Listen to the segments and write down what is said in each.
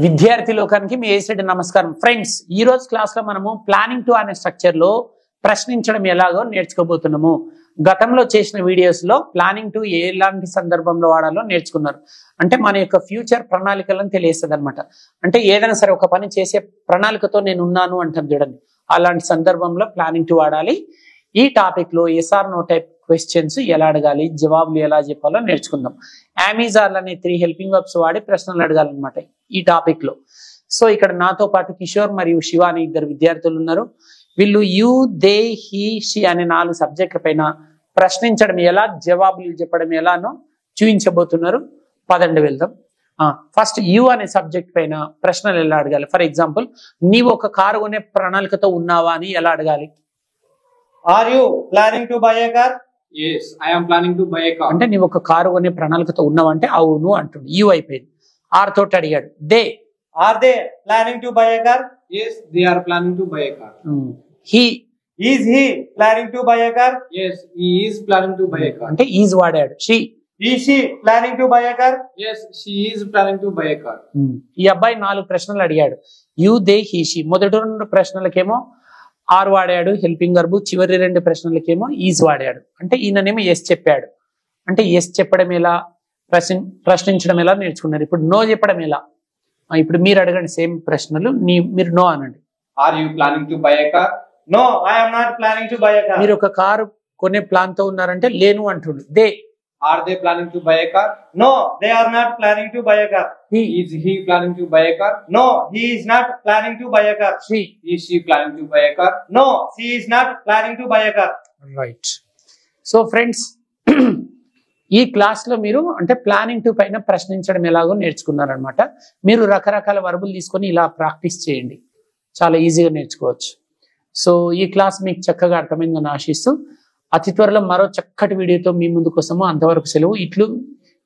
విద్యార్థి లోకానికి మీ ఏసెడ్ నమస్కారం ఫ్రెండ్స్. ఈ రోజు క్లాస్ లో మనము ప్లానింగ్ టు అనే స్ట్రక్చర్ లో ప్రశ్నించడం ఎలాగో నేర్చుకోబోతున్నాము. గతంలో చేసిన వీడియోస్ లో ప్లానింగ్ టు ఎలాంటి సందర్భంలో వాడాలో నేర్చుకున్నారు. అంటే మన యొక్క ఫ్యూచర్ ప్రణాళికలను తెలియస్తుంది అనమాట. అంటే ఏదైనా సరే ఒక పని చేసే ప్రణాళికతో నేను ఉన్నాను అంటాం చూడండి, అలాంటి సందర్భంలో ప్లానింగ్ టు వాడాలి. ఈ టాపిక్ లో ఎస్ఆర్ నో టైప్ క్వశ్చన్స్ ఎలా అడగాలి, జవాబులు ఎలా చెప్పాలో నేర్చుకుందాం. అమెజాన్ అనే 3 హెల్పింగ్ వర్బ్స్ వాడి ప్రశ్నలు అడగాలన్నమాట ఈ టాపిక్ లో. సో ఇక్కడ నాతో పాటు కిషోర్ మరియు శివ అనే 2 విద్యార్థులు ఉన్నారు. వీళ్ళు యు, దే, హీ, షీ అనే 4 సబ్జెక్టుల పైన ప్రశ్నించడం ఎలా, జవాబులు చెప్పడం ఎలానో చూపించబోతున్నారు. పదండి వెళ్దాం. ఫస్ట్ యు అనే సబ్జెక్ట్ పైన ప్రశ్నలు ఎలా అడగాలి. ఫర్ ఎగ్జాంపుల్, నీవు ఒక కారు కొనే ప్రణాళికతో ఉన్నావా అని ఎలా అడగాలి? Are you planning to buy a car? Yes, I am planning to buy a car. అంటే నీవు ఒక కారు కొనే ప్రణాళికతో ఉన్నావు అంటే అవును అంటుంది. యు అయిపోయింది. ఆర్ తోటి అడిగాడు. They, Are they planning to buy a car? Yes, they are planning to buy a car. He, Is he planning to buy a car? Yes, he is planning to buy a car. అంటే is వాడాడు. She, Is she planning to buy a car? Yes, she is planning to buy a car. ఈ అబ్బాయి 4 ప్రశ్నలు అడిగాడు. You, they, he, she. మొదటి 2 ప్రశ్నలకేమో are వాడాడు helping verb, చివరి 2 ప్రశ్నలకేమో is వాడాడు. అంటే ఈయననేమో ఎస్ చెప్పాడు. అంటే ఎస్ చెప్పడం ఎలా, ప్రశ్నించడం ఎలా నేర్చుకున్నారు. ఇప్పుడు నో చెప్పడం ఎలా. ఇప్పుడు మీరు అడగండి సేమ్ ప్రశ్నలు, మీరు నో అనండి. Are you planning to buy a car? No, I am not planning to buy a car. మీరు ఒక కారు కొనే ప్లాన్ తో ఉన్నారంటే లేను అంటుండు. They, Are they planning to buy a car? No, they are not planning to buy a car. He, Is he planning to buy a car? No, he is not planning to buy a car. She. Is she planning to buy a car? No, she is not planning to buy a car. Right. So friends, ఈ class లో మీరు అంటే planning to పైన ప్రశ్నించడం ఎలాగో నేర్చుకున్నారనమాట. మీరు రకరకాల వర్బులు తీసుకొని ఇలా ప్రాక్టీస్ చేయండి, చాలా ఈజీగా నేర్చుకోవచ్చు. సో ఈ క్లాస్ మీకు చక్కగా అర్థమైందని ఆశిస్తూ అతి త్వరలో మరో చక్కటి వీడియోతో మీ ముందుకు వస్తాము. అంతవరకు సెలవు. ఇట్లు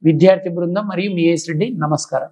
విద్యార్థి బృందం మరియు మీ ఏస్ రెడ్డి. నమస్కారం.